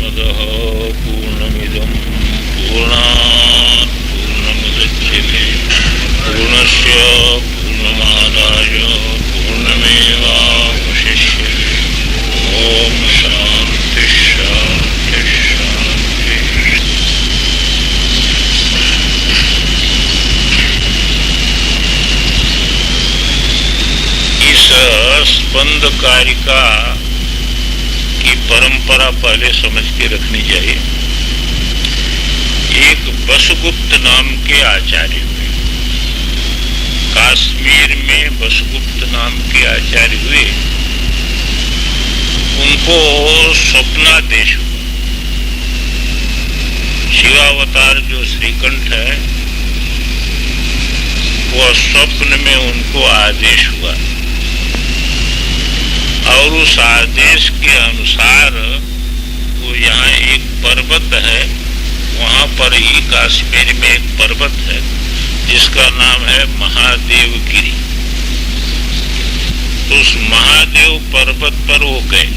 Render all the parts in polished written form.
पूर्णमदः पूर्णमिदं पूर्णात् पूर्णमुदच्यते पूर्णस्य पूर्णमादाय पूर्णमेवावशिष्यते। ओम शांति शांति शांति। इस स्पंद कारिका की परंपरा पहले समझ के रखनी चाहिए। एक वसुगुप्त नाम के आचार्य हुए, कश्मीर में वसुगुप्त नाम के आचार्य हुए। उनको स्वप्नादेश हुआ। शिवावतार जो श्रीकंठ है वो स्वप्न में उनको आदेश हुआ और उस आदेश के अनुसार वो यहाँ एक पर्वत है, वहां पर ही कश्मीर में एक पर्वत है जिसका नाम है महादेवगिरी। उस महादेव पर्वत पर वो गए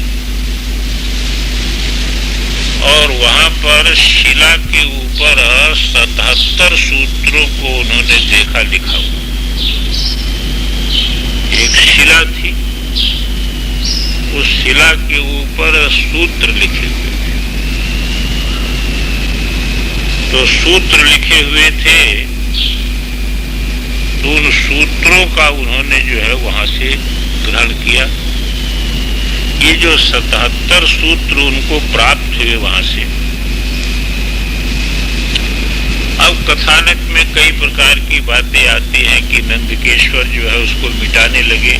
और वहां पर शिला के ऊपर 77 सूत्रों को उन्होंने देखा लिखा हुआ। एक शिला थी, उस शिला के ऊपर सूत्र लिखे हुए थे। तो सूत्र लिखे हुए थे तो उन सूत्रों का उन्होंने जो है वहां से ग्रहण किया। ये जो 77 सूत्र उनको प्राप्त हुए वहां से। अब कथानक में कई प्रकार की बातें आती हैं कि नंदकेश्वर जो है उसको मिटाने लगे,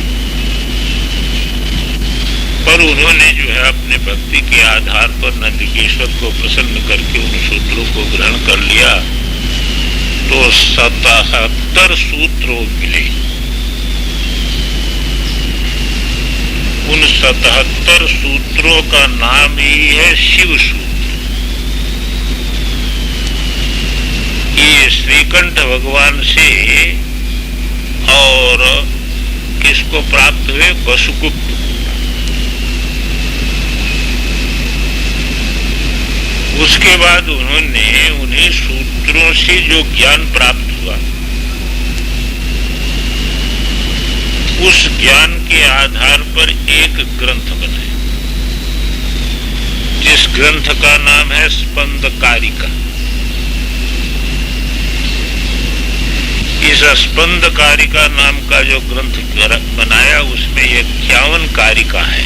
पर उन्होंने जो है अपने भक्ति के आधार पर नंदकेश्वर को प्रसन्न करके उन सूत्रों को ग्रहण कर लिया। तो 77 सूत्र मिले। उन 77 सूत्रों का नाम ही है शिव सूत्र। ये श्रीकंठ भगवान से और किसको प्राप्त हुए? वसुगुप्त। उसके बाद उन्होंने उन्हीं सूत्रों से जो ज्ञान प्राप्त हुआ उस ज्ञान के आधार पर एक ग्रंथ बनाया, जिस ग्रंथ का नाम है स्पंद कारिका। इस स्पंद कारिका नाम का जो ग्रंथ बनाया उसमें 51 कारिका है।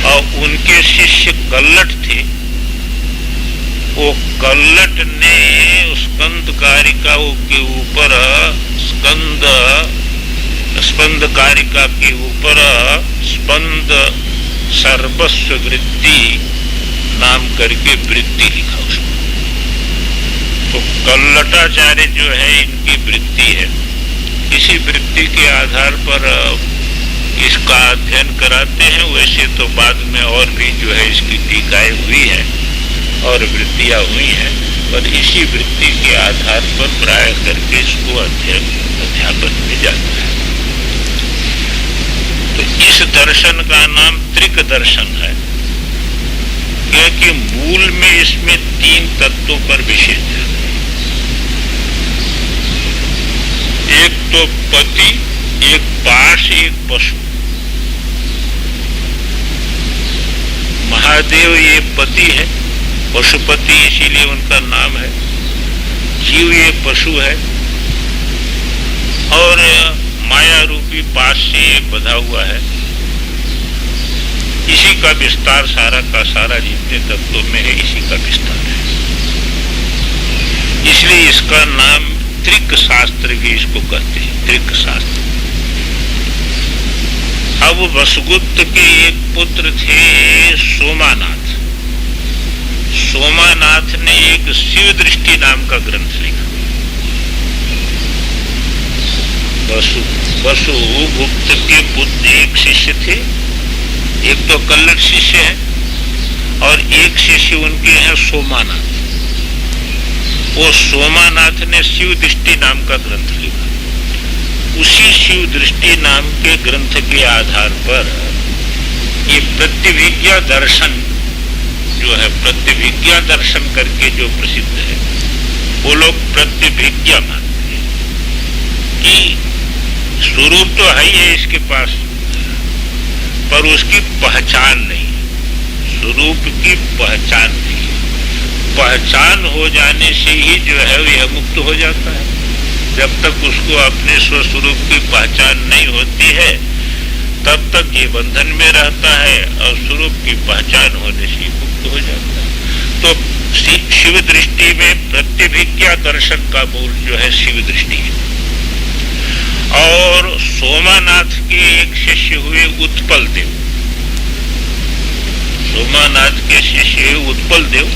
और उनके शिष्य कल्लट थे। वो कल्लट ने स्कंद कारिका के ऊपर स्पंद कारिका के ऊपर स्पंद सर्वस्व वृत्ति नाम करके वृत्ति लिखा उसको। तो कल्लटाचार्य जो है इनकी वृत्ति है। इसी वृत्ति के आधार पर इसका अध्ययन कराते हैं। वैसे तो बाद में और भी जो है इसकी टीकाएं हुई हैं और वृत्तियां हुई हैं, पर इसी वृत्ति के आधार पर प्राय करके इसको अध्यापन में जाता है। तो इस दर्शन का नाम त्रिक दर्शन है, क्योंकि मूल में इसमें 3 तत्वों पर विशेष है। एक तो पति, एक पाश, एक पशु। महादेव ये पति है, पशुपति इसीलिए उनका नाम है। जीव ये पशु है और माया रूपी पाश से ये बंधा हुआ है। इसी का विस्तार सारा का सारा जितने तत्वों में है इसी का विस्तार है। इसलिए इसका नाम त्रिक शास्त्र भी इसको कहते हैं, त्रिक शास्त्र। अब वसुगुप्त के एक पुत्र थे सोमानाथ। सोमानाथ ने एक शिव दृष्टि नाम का ग्रंथ लिखा। वसुगुप्त के पुत्र एक शिष्य थे, एक तो कल्लट शिष्य है और एक शिष्य उनके हैं सोमानाथ। वो सोमानाथ ने शिव दृष्टि नाम का ग्रंथ लिखा। उसी शिव दृष्टि नाम के ग्रंथ के आधार पर ये प्रत्यभिज्ञा दर्शन जो है, प्रत्यभिज्ञा दर्शन करके जो प्रसिद्ध है, वो लोग प्रत्यभिज्ञा मानते हैं कि स्वरूप तो है ही है इसके पास, पर उसकी पहचान नहीं है, स्वरूप की पहचान नहीं है। पहचान हो जाने से ही जो है यह मुक्त हो जाता है। जब तक उसको अपने स्वस्वरूप की पहचान नहीं होती है तब तक ये बंधन में रहता है, और स्वरूप की पहचान होने से मुक्त हो जाता है। तो शिव दृष्टि में प्रत्यभिज्ञा दर्शन का मूल जो है शिव दृष्टि है। और सोमानाथ के एक शिष्य हुए उत्पल देव, सोमानाथ के शिष्य हुए उत्पल देव।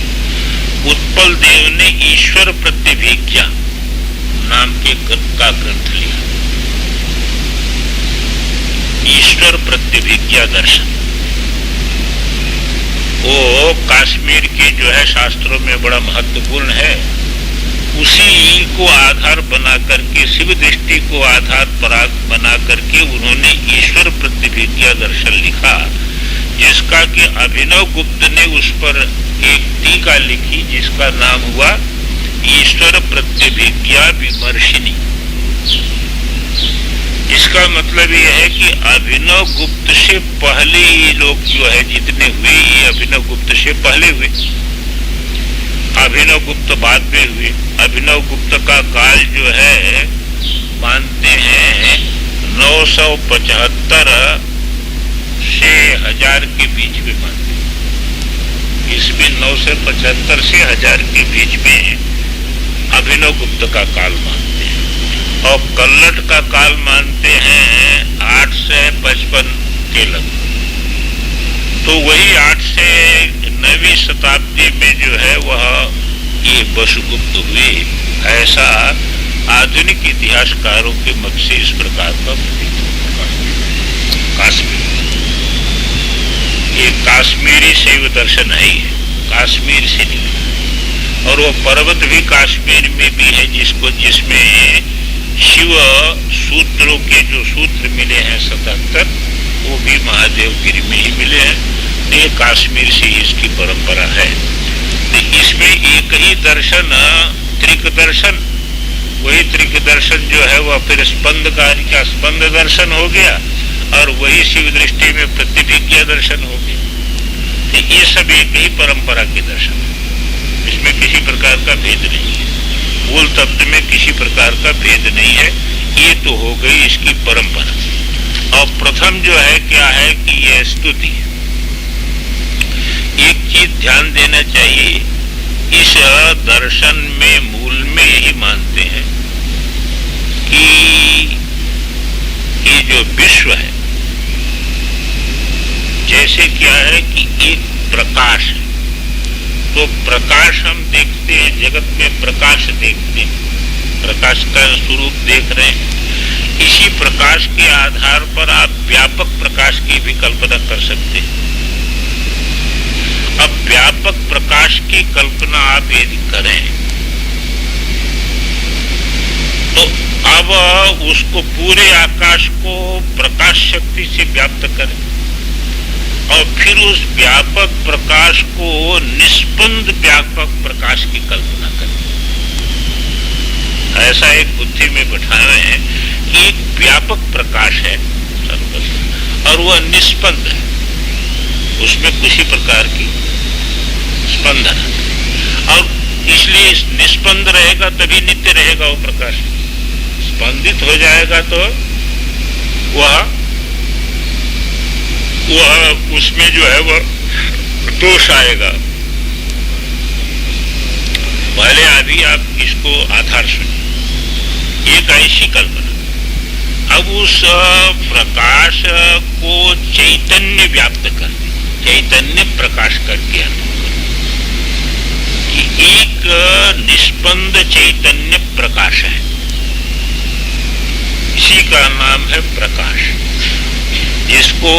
उत्पल देव ने ईश्वर प्रत्यभिज्ञा नाम के का ग्रंथ लिया, ईश्वर प्रत्यभिज्ञा दर्शन। वो कश्मीर के जो है शास्त्रों में बड़ा महत्वपूर्ण है। उसी को आधार बना करके, शिव दृष्टि को आधार बना करके उन्होंने ईश्वर प्रत्यभिज्ञा दर्शन लिखा, जिसका कि अभिनव गुप्त ने उस पर एक टीका लिखी जिसका नाम हुआ ईश्वर प्रत्यभिज्ञा विमर्शिनी। इसका मतलब यह है कि अभिनव गुप्त से पहले ये लोग जो है जितने हुए, ये अभिनव गुप्त से पहले हुए, अभिनव गुप्त बाद में हुए। अभिनव गुप्त का काल जो है मानते हैं 975 से 1000 के बीच में मानते हैं। इसमें 975 से 1000 के बीच में अभिनव गुप्त का काल मानते हैं। और कल्लट का काल मानते हैं 855 के लगभग। तो वही 8 से 9वीं शताब्दी में जो है वह ये वसुगुप्त हुए, ऐसा आधुनिक इतिहासकारों के मत से इस प्रकार का काश्मीर, ये काश्मीरी शैव दर्शन है, काश्मीर से निकला। और वो पर्वत भी काश्मीर में भी है, जिसमें शिव सूत्रों के जो सूत्र मिले हैं 77, वो भी महादेव गिरी में ही मिले हैं। ये काश्मीर से इसकी परंपरा है। तो इसमें एक ही दर्शन, त्रिक दर्शन, वही त्रिक दर्शन जो है वह फिर स्पंदकारी का स्पंद दर्शन हो गया, और वही शिव दृष्टि में प्रत्यभिज्ञा दर्शन हो गया। तो ये सब एक ही परंपरा के दर्शन है, इसमें किसी प्रकार का भेद नहीं है, मूल तत्व में किसी प्रकार का भेद नहीं है। ये तो हो गई इसकी परंपरा। और प्रथम जो है क्या है कि यह स्तुति। एक चीज ध्यान देना चाहिए, इस दर्शन में मूल में यही मानते हैं कि ये जो विश्व है, जैसे क्या है कि एक प्रकाश है, तो प्रकाश हम देखते हैं, जगत में प्रकाश देखते हैं, प्रकाश का स्वरूप देख रहे हैं। इसी प्रकाश के आधार पर आप व्यापक प्रकाश की भी कल्पना कर सकते हैं। अब व्यापक प्रकाश की कल्पना आप यदि करें तो अब उसको पूरे आकाश को प्रकाश शक्ति से व्याप्त करें, और फिर उस व्यापक प्रकाश को निष्पन्द व्यापक प्रकाश की कल्पना करें। ऐसा एक बुद्धि में बैठाए हैं कि एक व्यापक प्रकाश है सर्वत्र, और वह निष्पन्द है, उसमें किसी प्रकार की स्पंदन है। और इसलिए निष्पन्द रहेगा तभी नित्य रहेगा वो प्रकाश। स्पंदित हो जाएगा तो वह उसमें जो है वह दोष आएगा। पहले अभी आप इसको आधार सुनिए, एक ऐसी कल्पना। अब उस प्रकाश को चैतन्य व्याप्त कर, चैतन्य प्रकाश करके कि एक निष्पन्द चैतन्य प्रकाश है, इसी का नाम है प्रकाश, जिसको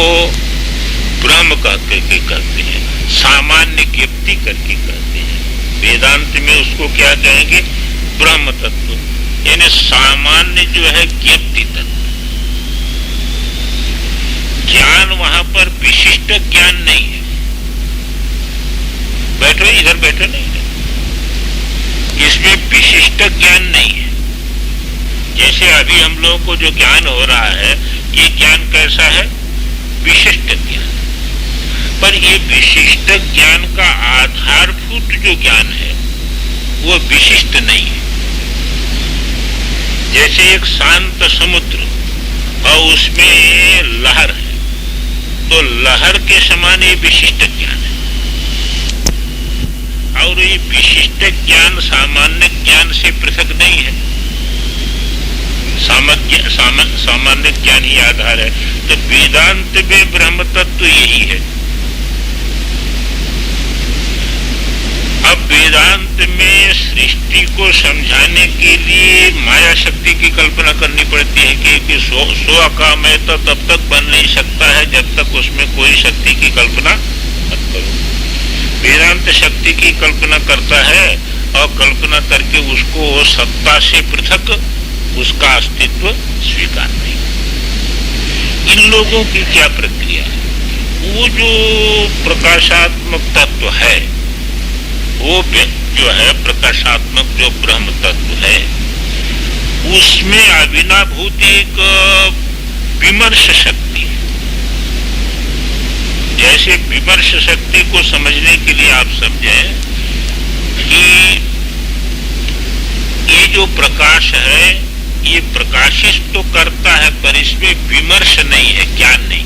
ब्रह्म करके करते हैं, सामान्य ज्ञप्ति करके करते हैं। वेदांत में उसको क्या कहेंगे? ब्रह्म तत्व, यानी सामान्य जो है ज्ञप्ति तत्व। ज्ञान वहां पर विशिष्ट ज्ञान नहीं है। बैठो, इधर बैठो, नहीं है इसमें विशिष्ट ज्ञान नहीं है। जैसे अभी हम लोगों को जो ज्ञान हो रहा है, ये ज्ञान कैसा है? विशिष्ट ज्ञान। पर ये विशिष्ट ज्ञान का आधारभूत जो ज्ञान है वो विशिष्ट नहीं है। जैसे एक शांत समुद्र और उसमें लहर है, तो लहर के समान ये विशिष्ट ज्ञान है। और ये विशिष्ट ज्ञान सामान्य ज्ञान से पृथक नहीं है। सामान्य ज्ञान ही आधार है। तो वेदांत में ब्रह्म तत्व यही है। अब वेदांत में सृष्टि को समझाने के लिए माया शक्ति की कल्पना करनी पड़ती है कि सो अकाम है तो तब तक बन नहीं सकता है जब तक उसमें कोई शक्ति की कल्पना मत करो। वेदांत शक्ति की कल्पना करता है और कल्पना करके उसको सत्ता से पृथक उसका अस्तित्व स्वीकार नहीं। इन लोगों की क्या प्रक्रिया है? वो जो प्रकाशात्मक तत्व है, वो जो है प्रकाशात्मक जो ब्रह्म तत्व है, उसमें अविनाभूत एक विमर्श शक्ति है। जैसे विमर्श शक्ति को समझने के लिए आप समझें कि ये जो प्रकाश है ये प्रकाशित तो करता है पर इसमें विमर्श नहीं है, ज्ञान नहीं।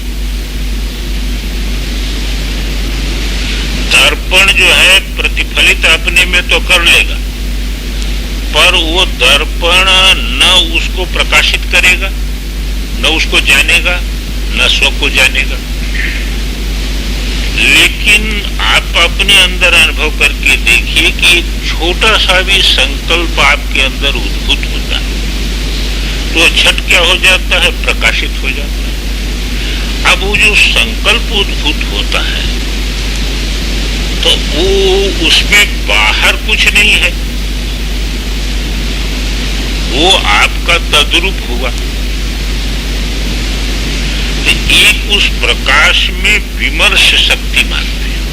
दर्पण जो है प्रतिफलित अपने में तो कर लेगा, पर वो दर्पण न उसको प्रकाशित करेगा, न उसको जानेगा, न स्व को जानेगा। लेकिन आप अपने अंदर अनुभव करके देखिए कि एक छोटा सा भी संकल्प आपके अंदर उद्भूत होता है तो झट क्या हो जाता है? प्रकाशित हो जाता है। अब वो जो संकल्प उद्भूत होता है तो वो उसमें बाहर कुछ नहीं है, वो आपका तद्रूप हुआ। एक उस प्रकाश में विमर्श शक्ति मानते हैं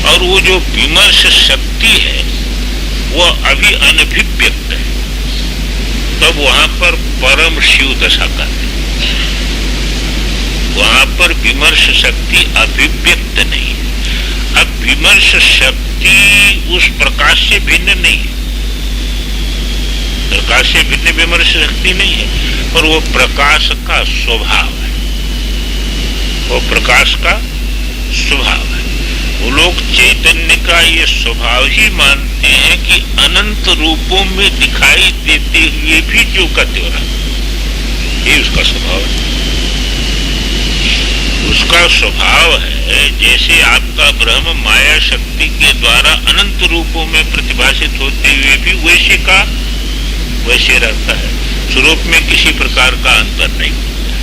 और वो जो विमर्श शक्ति है वो अभी अनभिव्यक्त है। तब वहां पर परम शिव दशा करते, वहां पर विमर्श शक्ति अभिव्यक्त नहीं है। अब विमर्श शक्ति उस प्रकाश से भिन्न नहीं है, प्रकाश से भिन्न विमर्श शक्ति नहीं है, पर वो प्रकाश का स्वभाव है, वो प्रकाश का स्वभाव है। वो लोग चैतन्य का ये स्वभाव ही मानते हैं कि अनंत रूपों में दिखाई देते हुए भी जो का त्यों रहा, ये उसका स्वभाव है। उसका स्वभाव है जैसे आपका ब्रह्म माया शक्ति के द्वारा अनंत रूपों में प्रतिभाषित होते हुए भी वैसे का वैसे रहता है। स्वरूप में किसी प्रकार का अंतर नहीं होता है।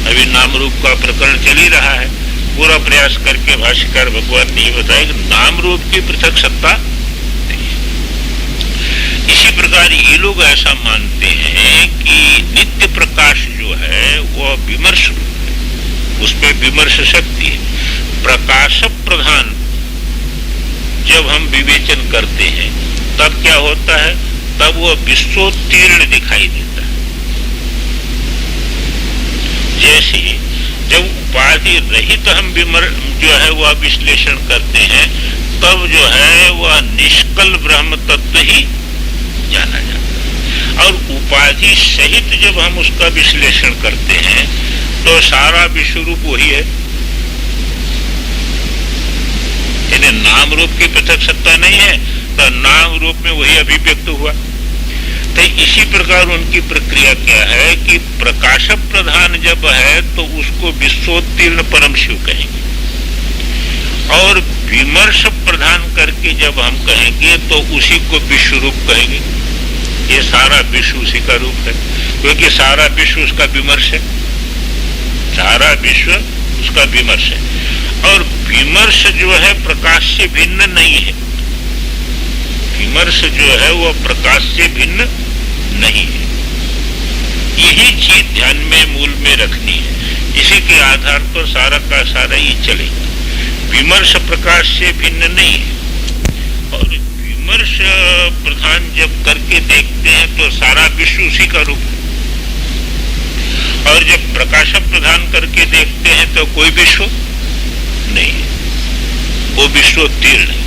अभी नाम रूप का प्रकरण चल ही रहा है। पूरा प्रयास करके भाष्यकार भगवान ने बताया कि नाम रूप की पृथक सत्ता नहीं है। इसी प्रकार ये लोग ऐसा मानते हैं कि नित्य प्रकाश जो है वो विमर्श रूप है, उसमें विमर्श शक्ति है। प्रकाश प्रधान जब हम विवेचन करते हैं तब क्या होता है? तब वो विश्वोत्तीर्ण दिखाई देता है। जैसे जब उपाधि रहित हम जो है वह विश्लेषण करते हैं तब जो है वह निष्कल ब्रह्म तत्व ही जाना जाता है। और उपाधि सहित जब हम उसका विश्लेषण करते हैं तो सारा विश्व रूप वही है, यानी नाम रूप की पृथक सत्ता नहीं है तो नाम रूप में वही अभिव्यक्त हुआ। तो इसी प्रकार उनकी प्रक्रिया क्या है कि प्रकाश प्रधान जब है तो उसको विश्वोत्तीर्ण परम शिव कहेंगे, और विमर्श प्रधान करके जब हम कहेंगे तो उसी को विश्व रूप कहेंगे। ये सारा विश्व उसी का रूप है, क्योंकि सारा विश्व उसका विमर्श है, सारा विश्व उसका विमर्श है। और विमर्श जो है प्रकाश से भिन्न नहीं है, विमर्श जो है वो प्रकाश से भिन्न नहीं है। यही चीज ध्यान में मूल में रखनी है। इसी के आधार पर सारा का सारा ये चलेगा। विमर्श प्रकाश से भिन्न नहीं है। और विमर्श प्रधान जब करके देखते हैं तो सारा विश्व उसी का रूप है, और जब प्रकाश प्रधान करके देखते हैं तो कोई विश्व नहीं है, वो विश्वोत्तीर्ण है।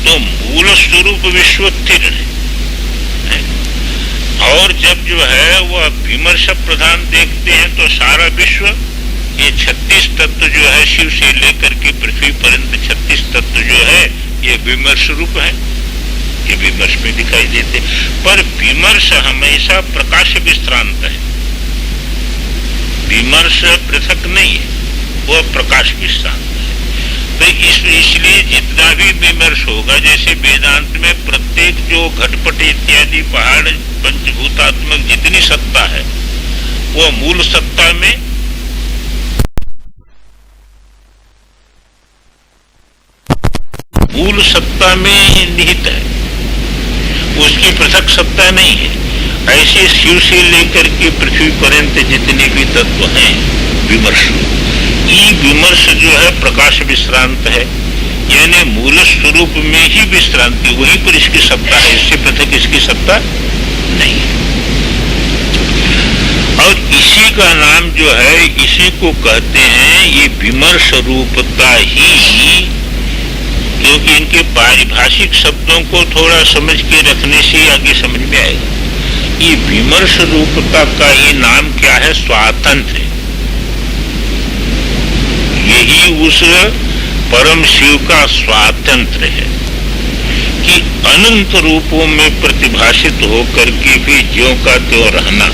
तो मूल स्वरूप विश्वोत्तीर्ण है। और जब जो है वह विमर्श प्रधान देखते हैं तो सारा विश्व, ये 36 तत्व जो है शिव से लेकर के पृथ्वी पर्यंत 36 तत्व जो है ये विमर्श रूप है, ये विमर्श में दिखाई देते। पर विमर्श हमेशा प्रकाश विश्रांत है, विमर्श पृथक नहीं है, वह प्रकाश विश्रांत है। तो इसलिए जितना भी विमर्श होगा, जैसे वेदांत में प्रत्येक जो घटपट इत्यादि पहाड़ पंचभूतात्मक जितनी सत्ता है वो मूल सत्ता में निहित है, उसकी पृथक सत्ता नहीं है। ऐसे शिव से लेकर के पृथ्वी पर्यंत जितने भी तत्व हैं विमर्श, ये विमर्श जो है प्रकाश विश्रांत है, यानी मूल स्वरूप में ही विश्रांति, वहीं पर इसकी सत्ता है, इससे पृथक इसकी सत्ता नहीं है। और इसी का नाम जो है, इसी को कहते हैं ये विमर्श रूपता ही। क्योंकि इनके पारिभाषिक शब्दों को थोड़ा समझ के रखने से आगे समझ में आएगा। ये विमर्श रूपता का ये नाम क्या है? स्वातंत्र। यही उस परम शिव का स्वातंत्र है कि अनंत रूपों में प्रतिभाषित होकर के भी ज्यों का त्यों रहना।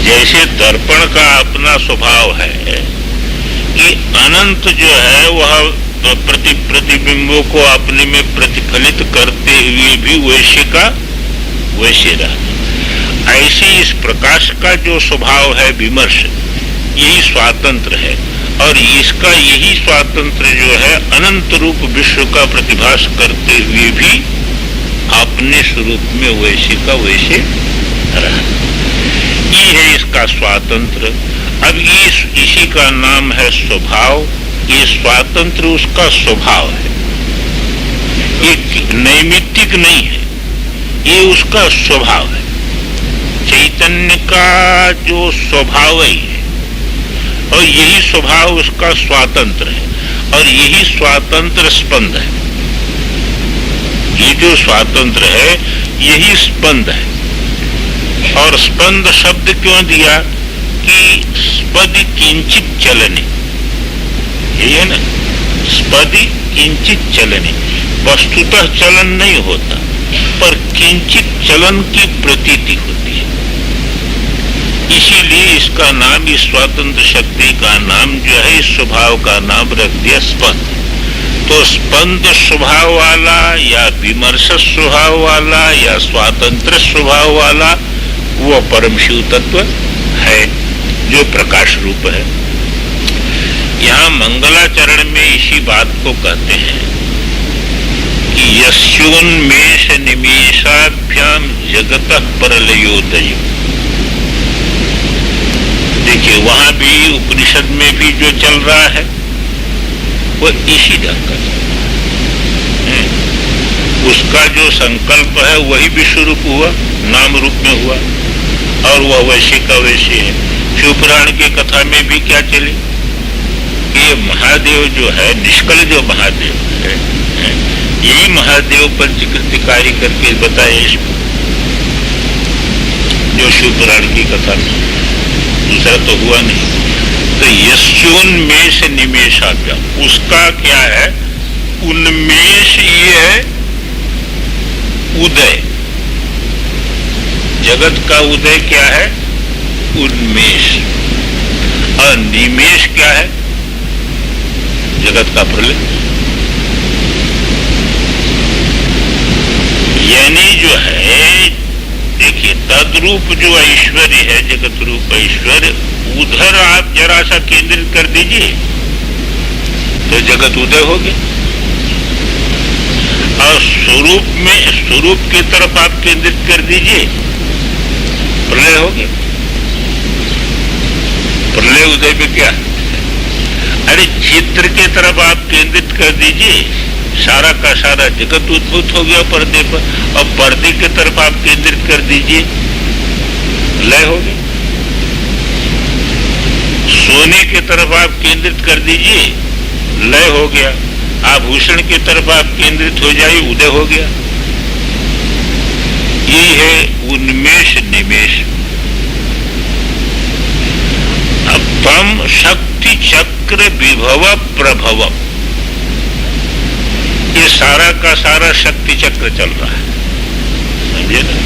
जैसे दर्पण का अपना स्वभाव है कि अनंत जो है वह प्रतिबिंबों को अपने में प्रतिफलित करते हुए भी वैसे का वैसे रहना। ऐसे इस प्रकाश का जो स्वभाव है विमर्श, यही स्वातंत्र है। और इसका यही स्वातंत्र जो है अनंत रूप विश्व का प्रतिभास करते हुए भी अपने स्वरूप में वैसे का वैसे रहना, ये है इसका स्वातंत्र। अब इसी का नाम है स्वभाव। ये स्वातंत्र उसका स्वभाव है, ये नैमित्तिक नहीं है, ये उसका स्वभाव है। चैतन्य का जो स्वभाव ही है और यही स्वभाव उसका स्वातंत्र है, और यही स्वातंत्र स्पंद है। ये जो स्वातंत्र है यही स्पंद है। और स्पंद शब्द क्यों दिया? कि स्पदि किंचित चलने, यही है ना, स्पदि किंचित चलने। वस्तुतः चलन नहीं होता, पर किंचित चलन की प्रतीति होती है। इसीलिए इसका नाम, इस स्वतंत्र शक्ति का नाम जो है, इस स्वभाव का नाम रख दिया स्पंद। तो स्पंद स्वभाव वाला या विमर्श स्वभाव वाला या स्वातंत्र स्वभाव वाला वो परम शिव तत्व है जो प्रकाश रूप है। यहाँ मंगलाचरण में इसी बात को कहते हैं कि यस्योन्मेष निमेषाभ्याम जगतः परलयोदय। देखिए वहां भी उपनिषद में भी जो चल रहा है वो इसी ढंग का है। उसका जो संकल्प है वही विश्व रूप हुआ, नाम रूप में हुआ, और वह वैसे का वैसे है। शिव पुराण की कथा में भी क्या चले, ये महादेव जो है, निष्कल जो महादेव है, यही महादेव पंचकृतिकारी करके बताए इसको, जो शिव पुराण की कथा में, दूसरा तो हुआ नहीं। तो यस्योन्मेष निमेषाभ्याम, उसका क्या है? उन्मेष ये है उदय, जगत का उदय क्या है? उन्मेष। और निमेष क्या है? जगत का प्रलय। यानी जो है, देखिए तद्रूप जो ऐश्वर्य है, जगत रूप ऐश्वर्य, उधर आप जरा सा केंद्रित कर दीजिए तो जगत उदय हो गया। और स्वरूप में, स्वरूप की तरफ आप केंद्रित कर दीजिए प्रलय हो गया। प्रलय उदय में क्या, अरे चित्र के तरफ आप केंद्रित कर दीजिए, सारा का सारा जगत उद्भूत हो गया पर्दे पर, और पर्दे के तरफ आप केंद्रित कर दीजिए, लय हो गया। सोने के तरफ आप केंद्रित कर दीजिए, लय हो गया। आभूषण की तरफ आप केंद्रित हो जाइए, उदय हो गया। ये है उन्मेष निमेष। अब तम शक्ति चक्र विभव प्रभव, ये सारा का सारा शक्ति चक्र चल रहा है, समझे ना।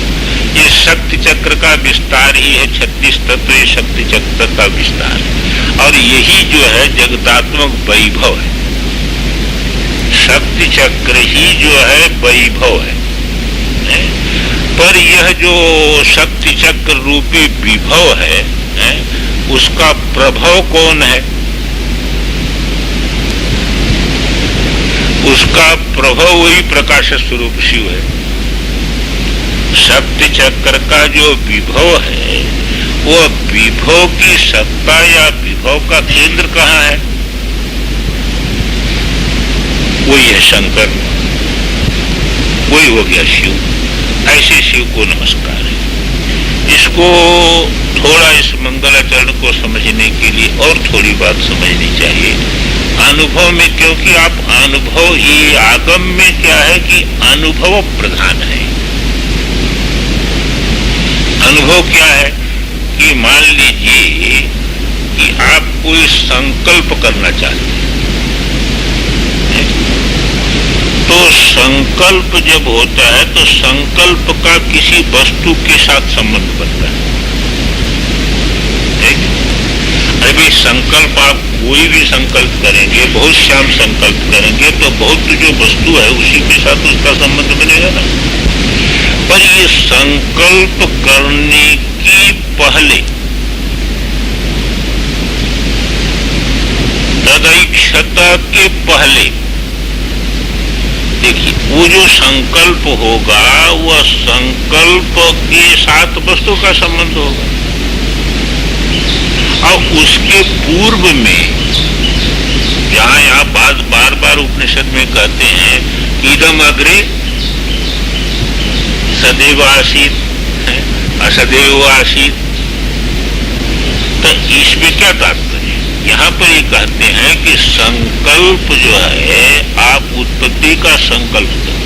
ये शक्ति चक्र का विस्तार ही है, 36 तत्व ये शक्ति चक्र का विस्तार है, और यही जो है जगतात्मक वैभव है। शक्ति चक्र ही जो है वैभव है, पर यह जो शक्ति चक्र रूपी विभव है, उसका प्रभव कौन है? उसका प्रभव वही प्रकाश स्वरूप शिव है। शक्ति चक्र का जो विभव है, वो विभव की सत्ता या विभव का केंद्र कहाँ है? वही है शंकर, वही हो गया शिव। ऐसे शिव को नमस्कार है। इसको थोड़ा, इस मंगलाचरण को समझने के लिए और थोड़ी बात समझनी चाहिए अनुभव में, क्योंकि आप अनुभव, ये आगम में क्या है कि अनुभव प्रधान है। अनुभव क्या है कि मान लीजिए कि आप कोई संकल्प करना चाहते हैं, तो संकल्प जब होता है तो संकल्प का किसी वस्तु के साथ संबंध बनता है। अभी संकल्प, आप कोई भी संकल्प करेंगे, बहुत श्याम संकल्प करेंगे, तो बहुत जो वस्तु है उसी के साथ उसका संबंध बनेगा ना। पर ये संकल्प करने की पहले, तदैक्षता के पहले, देखिए वो जो संकल्प होगा वह संकल्प के साथ वस्तु का संबंध होगा, और उसके पूर्व में, जहां आप बार बार उपनिषद में कहते हैं इदम अग्रे सदैव आसीत, असदैव आसीत, तो इसमें क्या तात्पर्य? यहाँ पर ये कहते हैं कि संकल्प जो है, आप उत्पत्ति का संकल्प करें,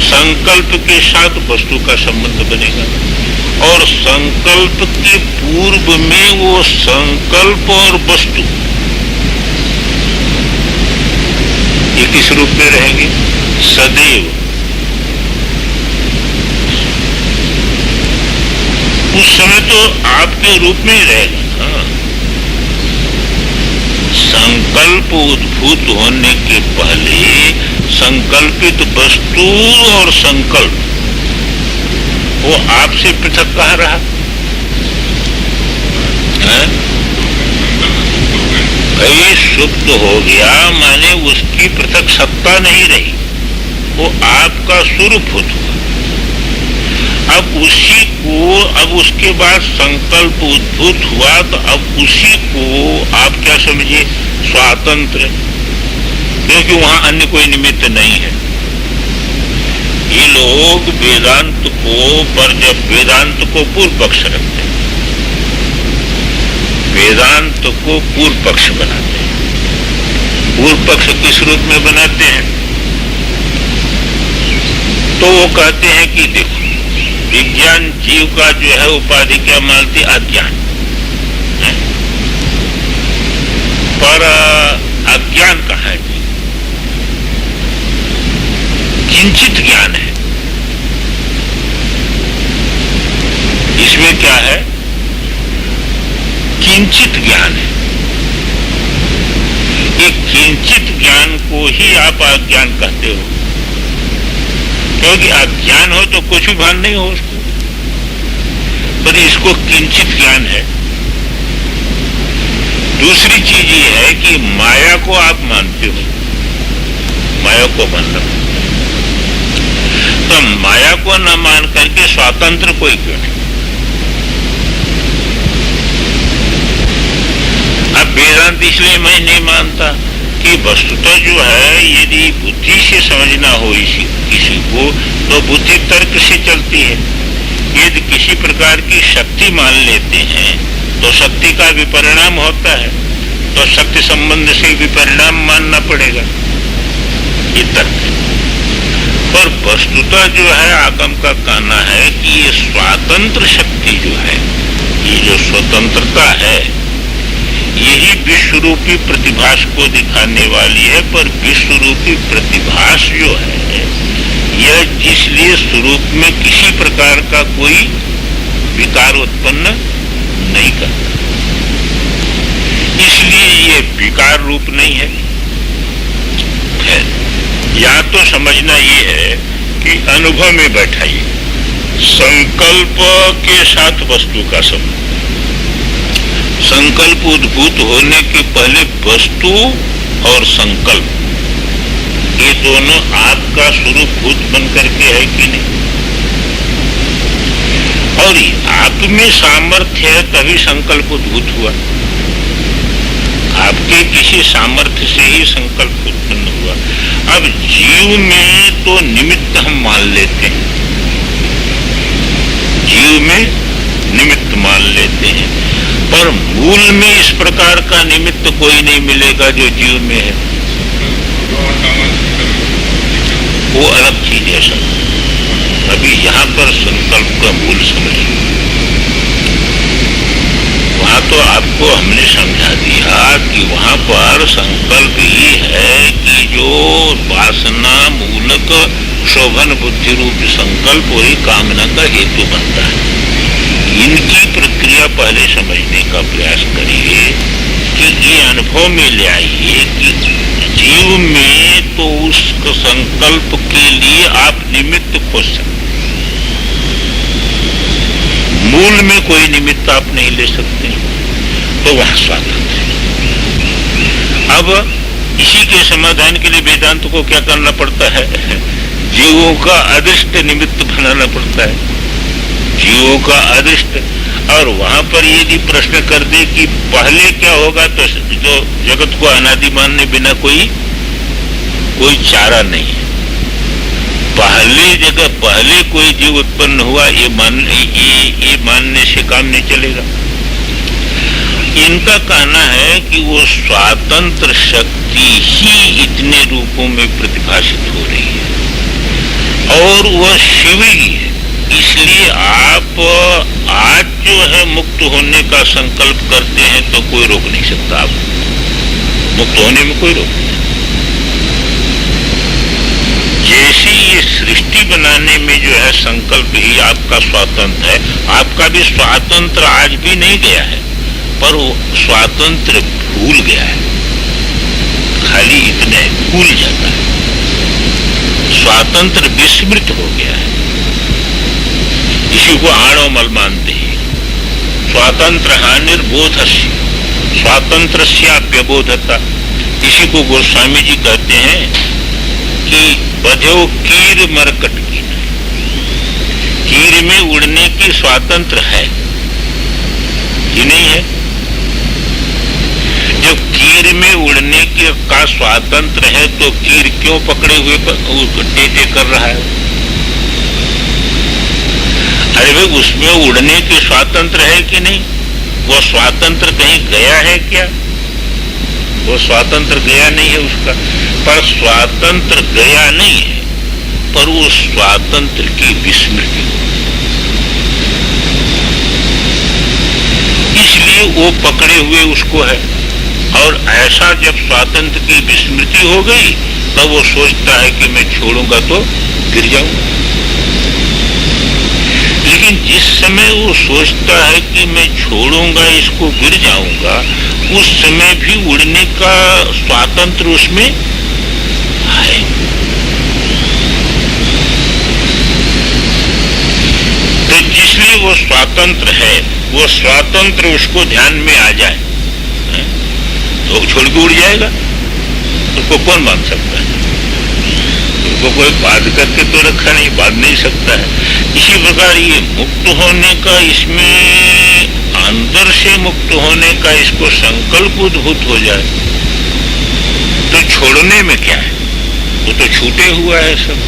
संकल्प के साथ वस्तु का संबंध बनेगा, और संकल्प के पूर्व में वो संकल्प और वस्तु ये किस रूप में रहेंगे? सदैव। उस समय तो आपके रूप में ही रहेगा ना। संकल्प उद्भूत होने के पहले संकल्पित वस्तु और संकल्प वो आपसे पृथक कहाँ रहा? कहीं सुप्त हो गया, माने उसकी पृथक सत्ता नहीं रही, वो आपका स्वरूप हुआ। अब उसी को, अब उसके बाद संकल्प उद्भूत हुआ, तो अब उसी को आप क्या समझिए? स्वातंत्र, क्योंकि वहां अन्य कोई निमित्त नहीं है। ये लोग वेदांत को, पर जब वेदांत को पूर्व पक्ष रखते हैं, वेदांत को पूर्व पक्ष बनाते हैं। पूर्व पक्ष किस रूप में बनाते हैं? तो वो कहते हैं कि देखो, विज्ञान जीव का जो है उपाधि क्या मानती? अज्ञान। पर अज्ञान कहाँ है? किंचित ज्ञान है। इसमें क्या है? किंचित ज्ञान है। ये किंचित ज्ञान को ही आप अज्ञान कहते हो, क्योंकि अज्ञान हो तो कुछ भी भान नहीं हो उसको, पर इसको किंचित ज्ञान है। दूसरी चीज ये है कि माया को आप मानते हो, माया को मानना, तो माया को न मान करके स्वतंत्र कोई क्यों नहीं? अब वेदांत इसलिए मैं नहीं मानता कि वस्तुतः जो है यदि बुद्धि से समझना हो किसी को तो बुद्धि तर्क से चलती है। यदि किसी प्रकार की शक्ति मान लेते हैं तो शक्ति का विपरिणाम होता है, तो शक्ति संबंध से विपरिणाम मानना पड़ेगा, ये तर्क है। पर वस्तुतः जो है आगम का कहना है कि ये स्वातंत्र शक्ति जो है, ये जो स्वतंत्रता है, यही विश्व रूपी प्रतिभास को दिखाने वाली है। पर विश्व रूपी प्रतिभास जो है यह इसलिए स्वरूप में किसी प्रकार का कोई विकार उत्पन्न नहीं करता, इसलिए ये विकार रूप नहीं है। या तो समझना ये है कि अनुभव में बैठाइए, संकल्प के साथ वस्तु का संबंध, संकल्प उद्भूत होने के पहले वस्तु और संकल्प ये दोनों आपका स्वरूप भूत बन करके है कि नहीं, और आप में सामर्थ्य है तभी संकल्प उद्भूत हुआ। आपके किसी सामर्थ्य से ही संकल्प उत्पन्न हुआ। अब जीव में तो निमित्त हम मान लेते हैं, जीव में निमित्त मान लेते हैं, पर मूल में इस प्रकार का निमित्त कोई नहीं मिलेगा जो जीव में है। वो अलग चीज है सब। अभी यहाँ पर संकल्प का मूल समझिए। वहां तो आपको हमने समझा दिया कि वहां पर संकल्प ये है कि जो वासना मूलक शोभन बुद्धि रूप संकल्प वही कामना का हेतु बनता है। इनकी प्रक्रिया पहले समझने का प्रयास करिए कि ये अनुभव में ले आइए कि जीव में तो उस संकल्प के लिए आप निमित्त खोज सकते, मूल में कोई निमित्त आप नहीं ले सकते, तो वहां स्वातंत्र है। अब इसी के समाधान के लिए वेदांत को क्या करना पड़ता है, जीवों का अदृष्ट निमित्त बनाना पड़ता है, जीवों का अदृष्ट। और वहां पर यदि प्रश्न कर दे कि पहले क्या होगा, तो जो जगत को अनादि मानने बिना कोई चारा नहीं है। पहले कोई जीव उत्पन्न हुआ ये मानने से काम नहीं चलेगा। इनका कहना है कि वो स्वातंत्र शक्ति ही इतने रूपों में प्रतिभाषित हो रही है और वह शिव ही है। इसलिए आप आज जो है मुक्त होने का संकल्प करते हैं तो कोई रोक नहीं सकता, आप मुक्त होने में कोई रोक नहीं। जैसे ये सृष्टि बनाने में जो है संकल्प ही आपका स्वातंत्र है, आपका भी स्वातंत्र आज भी नहीं गया है, पर वो स्वातंत्र भूल गया है, खाली इतने भूल जाता है, स्वातंत्र विस्मृत हो गया है। इसी को आणोमल मानते हैं। स्वातंत्र हानिर्बोधस्य स्वातंत्रस्याप्यबोधता। इसी को गोस्वामी जी कहते हैं कि बधो कीर मरकट की, कीर में उड़ने की स्वातंत्र है कि नहीं है? जब कीर में उड़ने का स्वातंत्र है तो कीर क्यों पकड़े हुए टेटे कर रहा है? अरे भाई, उसमें उड़ने के स्वतंत्र है कि नहीं? वो स्वातंत्र कहीं गया है क्या? वो स्वातंत्र गया नहीं है उसका, पर स्वातंत्र गया नहीं है, पर वो स्वातंत्र की विस्मृति, इसलिए वो पकड़े हुए उसको है। और ऐसा जब स्वातंत्र की विस्मृति हो गई तब वो सोचता है कि मैं छोड़ूंगा तो गिर जाऊंगा। लेकिन जिस समय वो सोचता है कि मैं छोड़ूंगा इसको गिर जाऊंगा, उस समय भी उड़ने का स्वातंत्र उसमें है। तो जिसलिए वो स्वतंत्र है, वो स्वतंत्र उसको ध्यान में आ जाए तो छोड़ के उड़ जाएगा। उसको कौन बांध सकता है? उसको कोई बांध करके तो रखा नहीं, बांध नहीं सकता है। इसी प्रकार ये मुक्त होने का इसमें अंदर से मुक्त होने का इसको संकल्प उद्भूत हो जाए तो छोड़ने में क्या है, वो तो छूटे हुआ है सब।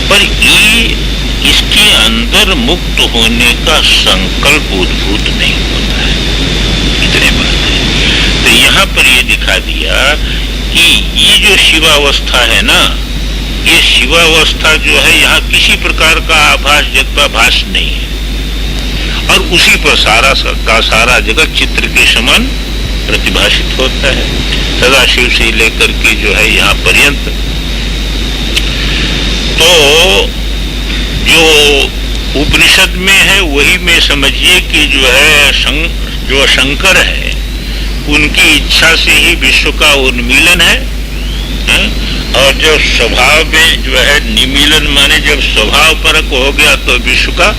पर ये इसके अंदर मुक्त होने का संकल्प उद्भूत नहीं होता है, इतने बात है। तो यहाँ पर ये दिखा दिया कि ये जो शिवावस्था है ना, ये शिवावस्था जो है यहाँ किसी प्रकार का आभास जगताभास नहीं है, और उसी पर सारा का सारा जगत चित्र के समान प्रतिभाषित होता है, सदाशिव से लेकर के जो है यहाँ पर्यंत। तो जो उपनिषद में है वही में समझिए कि जो है जो शंकर है उनकी इच्छा से ही विश्व का उन्मीलन है, और जो स्वभाव में जो है निमीलन माने जब स्वभाव परक हो गया तो विश्व का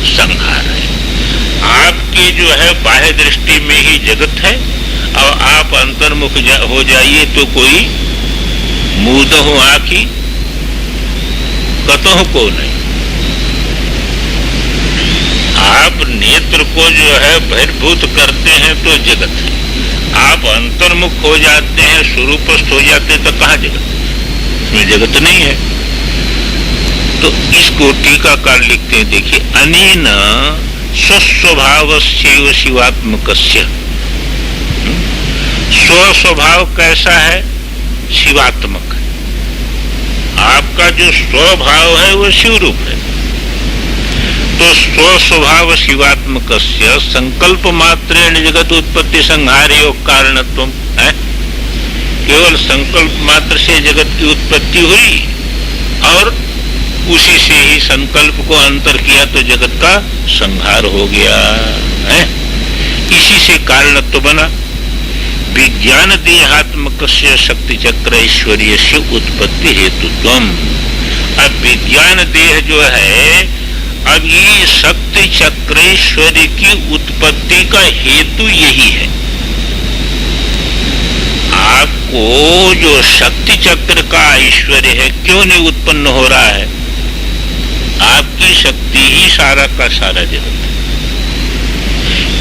संहार है। आपके जो है बाह्य दृष्टि में ही जगत है, और आप अंतर्मुख हो जाइए तो कोई मूदहु आँखी कतहु को नहीं। आप नेत्र को जो है बहिर्भूत करते हैं तो जगत है, आप अंतर्मुख हो जाते हैं, स्वरूपस्थ हो जाते हैं तो कहाँ जगत है, इसमें जगत नहीं है। तो इसको टीकाकार लिखते हैं, देखिए, अनेन स्वस्वभावस्यैव शिवात्मकस्य। स्वस्वभाव कैसा है? शिवात्मक है। आपका जो स्वभाव है वो शिव रूप है। तो स्वस्वभाव शिवात्मकस्य संकल्प मात्रेण जगत उत्पत्ति संहार योग कारणत्व है। केवल संकल्प मात्र से जगत की उत्पत्ति हुई, और उसी से ही संकल्प को अंतर किया तो जगत का संहार हो गया है। इसी से कारणत्व बना। विज्ञान देहात्मक शक्ति चक्र ऐश्वर्य से उत्पत्ति हेतुत्वम। अब विज्ञान देह जो है, अब ये शक्ति चक्र ऐश्वर्य की उत्पत्ति का हेतु यही है। आपको जो शक्ति चक्र का ऐश्वर्य है क्यों नहीं उत्पन्न हो रहा है? आपकी शक्ति ही सारा का सारा जगत है।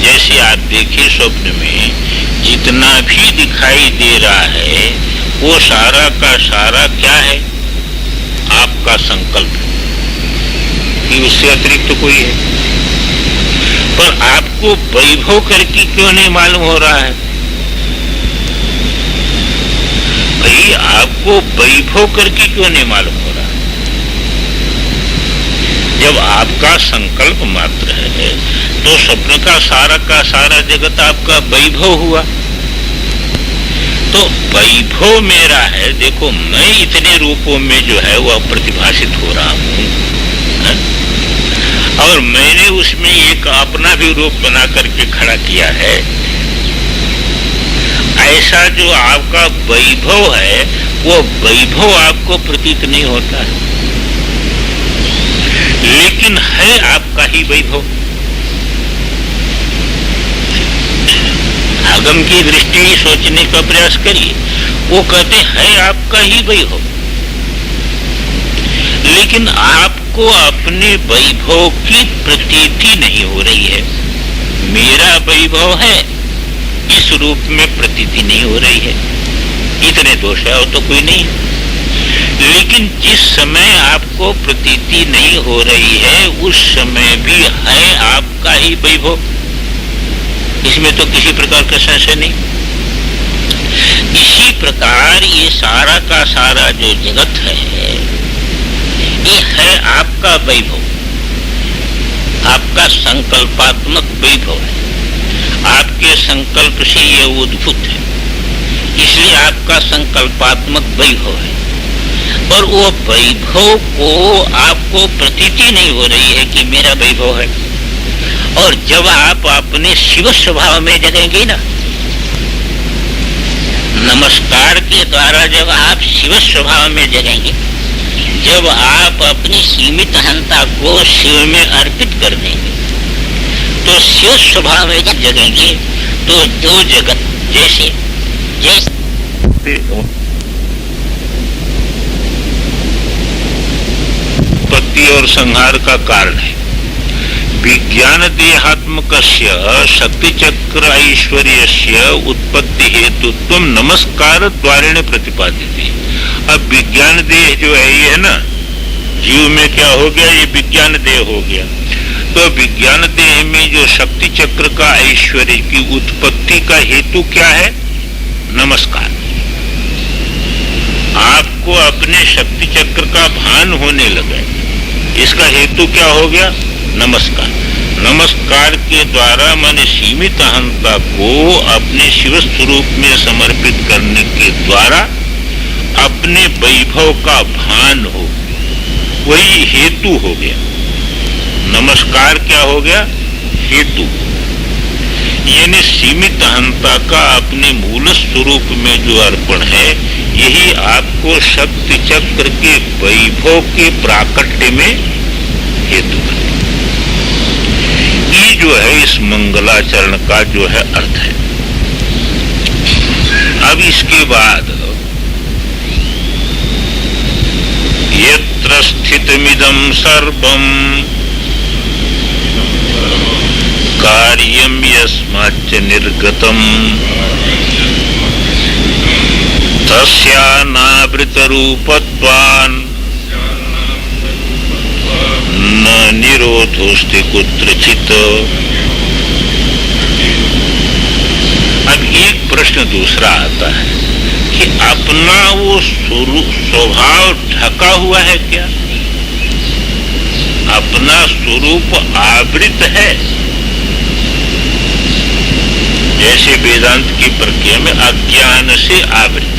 जैसे आप देखिए स्वप्न में जितना भी दिखाई दे रहा है वो सारा का सारा क्या है? आपका संकल्प, कि उससे अतिरिक्त तो कोई है। पर आपको वैभव करके क्यों नहीं मालूम हो रहा है? भाई आपको वैभव करके क्यों नहीं मालूम हो रहा है? जब आपका संकल्प मात्र है तो स्वप्न का सारा जगत आपका वैभव हुआ। तो वैभव मेरा है, देखो मैं इतने रूपों में जो है वह प्रतिभाषित हो रहा हूँ, और मैंने उसमें एक अपना भी रूप बना करके खड़ा किया है। ऐसा जो आपका वैभव है वो वैभव आपको प्रतीत नहीं होता है, लेकिन है आपका ही वैभव। आगम की दृष्टि सोचने का प्रयास करिए, वो कहते हैं आपका ही वैभव, लेकिन आपको अपने वैभव की प्रतीति नहीं हो रही है। मेरा वैभव है इस रूप में प्रतीति नहीं हो रही है। इतने दोष है और तो कोई नहीं है। लेकिन जिस समय आपको प्रतीति नहीं हो रही है उस समय भी है आपका ही वैभव, इसमें तो किसी प्रकार का संशय नहीं। इसी प्रकार ये सारा का सारा जो जगत है ये है आपका वैभव, आपका संकल्पात्मक वैभव है। आपके संकल्प से ये उद्भूत है, इसलिए आपका संकल्पात्मक वैभव है। और वो वैभव को आपको प्रतीति नहीं हो रही है कि मेरा वैभव है। और जब आप अपने शिव स्वभाव में जगेंगे ना, नमस्कार के द्वारा जब आप शिव स्वभाव में जगेंगे, जब आप अपनी सीमित अहंता को शिव में अर्पित कर देंगे, तो शिव स्वभाव में जब जगेंगे तो दो जगत जैसे उत्पत्ति और संहार का कारण है। विज्ञान देहात्मकस्य शक्ति चक्र ऐश्वर्यस्य उत्पत्ति हेतुत्व नमस्कार द्वारेण प्रतिपादित। अब विज्ञान देह जो है ये है ना, जीव में क्या हो गया, ये विज्ञान देह हो गया। तो विज्ञान देह में जो शक्ति चक्र का ऐश्वर्य की उत्पत्ति का हेतु क्या है? नमस्कार। आपको अपने शक्ति चक्र का भान होने लगा, इसका हेतु क्या हो गया? नमस्कार। नमस्कार के द्वारा माने सीमित अहंता को अपने शिव स्वरूप में समर्पित करने के द्वारा अपने वैभव का भान हो, वही हेतु हो गया। नमस्कार क्या हो गया? हेतु। यानी सीमित अहंता का अपने मूल स्वरूप में जो अर्पण है, यही आपको शक्ति चक्र के वैभव के प्राकट्य में हेतु है। ये जो है इस मंगलाचरण का जो है अर्थ है। अब इसके बाद यत्र स्थितमिदं सर्वं कार्यं यस्माच्च निर्गतं तस्यानावृतरूपत्वान् न निरोधोस्ति कुत्रचित्। अब एक प्रश्न दूसरा आता है कि अपना वो स्वभाव ढका हुआ है क्या? अपना स्वरूप आवृत है? जैसे वेदांत की प्रक्रिया में अज्ञान से आवृत,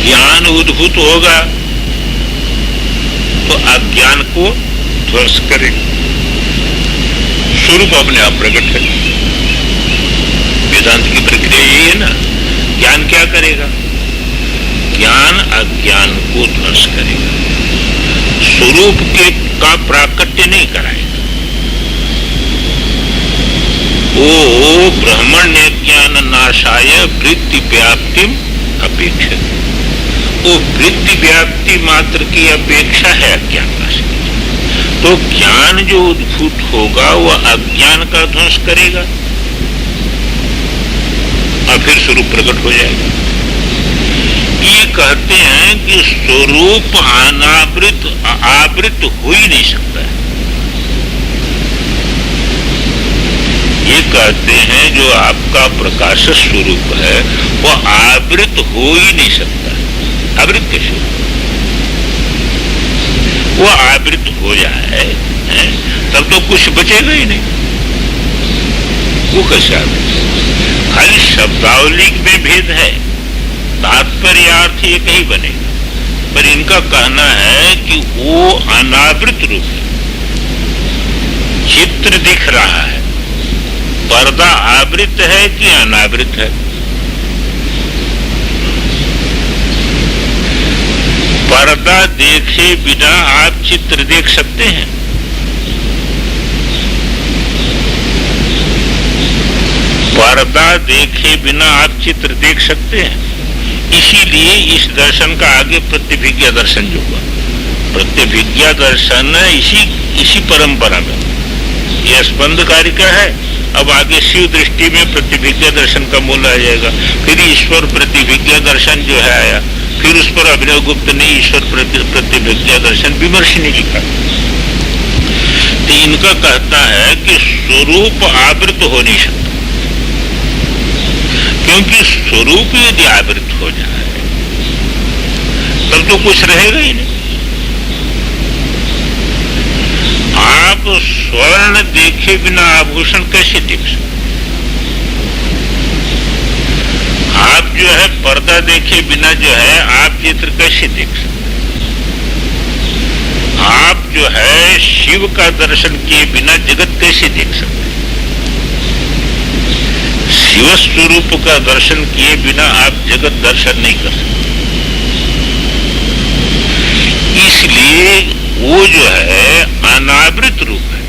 ज्ञान उद्भूत होगा तो अज्ञान को ध्वंस करे, स्वरूप अपने आप प्रकट है। वेदांत की प्रक्रिया यही है ना। ज्ञान क्या करेगा? ज्ञान अज्ञान को ध्वंस करेगा, स्वरूप के का प्राकट्य नहीं कराएगा। ओ ब्रह्मण्य ज्ञान नाशाय वृत्ति व्याप्ति अपेक्षा, वो वृत्ति व्याप्ति मात्र की अपेक्षा है अज्ञान नाश की। तो ज्ञान जो उद्भूत होगा वह अज्ञान का ध्वंस करेगा और फिर स्वरूप प्रकट हो जाएगा। ये कहते हैं कि स्वरूप अनावृत आवृत हो ही नहीं सकता है। ये कहते हैं जो आपका प्रकाश स्वरूप है वह आवृत हो ही नहीं सकता है। आवृत कैसे? वो आवृत हो जाए तब तो कुछ बचेगा ही नहीं। वो कैसे आवृत? खाली शब्दावली में भेद है, तात्पर्यार्थ एक ही बनेगा, पर इनका कहना है कि वो अनावृत रूप है। चित्र दिख रहा है, पर्दा आवृत है कि अनावृत है? पर्दा देखे बिना आप चित्र देख सकते हैं? पर्दा देखे बिना आप चित्र देख सकते हैं? इसीलिए इस दर्शन का आगे प्रतिभिज्ञा दर्शन जो हुआ, प्रतिभिज्ञा दर्शन इसी परंपरा में यह स्पंद कारिका है। अब आगे शिव दृष्टि में प्रतिभिज्ञा दर्शन का मूल आ जाएगा। फिर ईश्वर प्रतिभिज्ञा दर्शन जो है आया, फिर उस पर अभिनव गुप्त ने ईश्वर प्रतिभिज्ञा दर्शन विमर्श ने लिखा। तो इनका कहता है कि स्वरूप आवृत हो नहीं सकता, क्योंकि स्वरूप यदि आवृत हो जाए तब तो कुछ रहेगा ही नहीं। आप स्वर्ण देखे बिना आभूषण कैसे देख सकते? आप जो है पर्दा देखे बिना जो है आप चित्र कैसे देख सकते? आप जो है शिव का दर्शन किए बिना जगत कैसे देख सकते? शिव स्वरूप का दर्शन किए बिना आप जगत दर्शन नहीं कर सकते। इसलिए वो जो है अनावृत रूप है,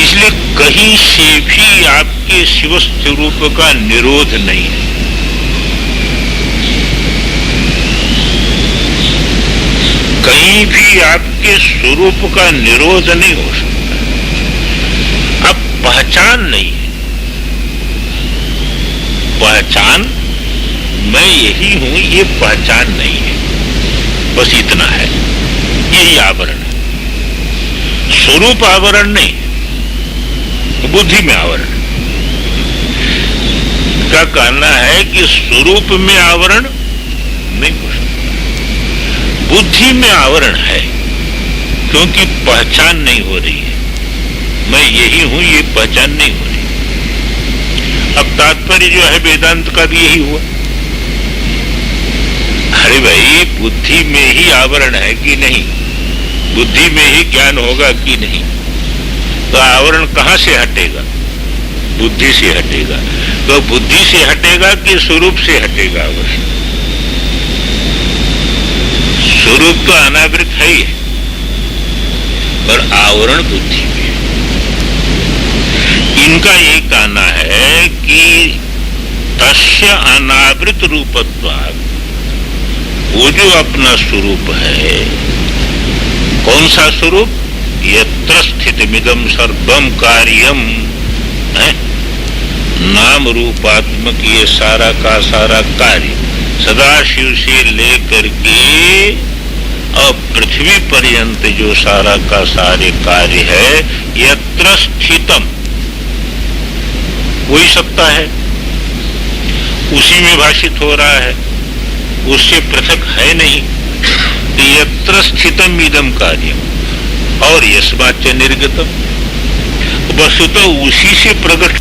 इसलिए कहीं से भी आपके शिव स्वरूप का निरोध नहीं है। कहीं भी आपके स्वरूप का निरोध नहीं हो सकता। अब पहचान नहीं है, पहचान मैं यही हूं, ये पहचान नहीं है, बस इतना है, यही आवरण है। स्वरूप आवरण नहीं, बुद्धि में आवरण का कहना है कि स्वरूप में आवरण नहीं हो सकता, बुद्धि में आवरण है, क्योंकि पहचान नहीं हो रही है। मैं यही हूं, ये पहचान नहीं हो रही। अब तात्पर्य जो है वेदांत का भी यही हुआ। अरे भाई, बुद्धि में ही आवरण है कि नहीं, बुद्धि में ही ज्ञान होगा कि नहीं, तो आवरण कहां से हटेगा? बुद्धि से हटेगा। तो बुद्धि से हटेगा कि स्वरूप से हटेगा? अवश्य स्वरूप तो अनावृत है ही है, पर आवरण बुद्धि में। इनका ये कहना है कि तस्य अनावृत रूपत्वात्, वो जो अपना स्वरूप है, कौन सा स्वरूप? यत्र स्थितमिदं सर्वं कार्यम है, नाम रूपात्मक ये सारा का सारा कार्य, सदाशिव से लेकर के अब पृथ्वी पर्यंत जो सारा का सारे कार्य है, यत्र स्थितम, वही सत्ता है, उसी में भाषित हो रहा है, उससे पृथक है नहीं। यत्र स्थितम इदम कार्यम और यस्माच्च निर्गतम, वस्तुतः उसी से प्रकट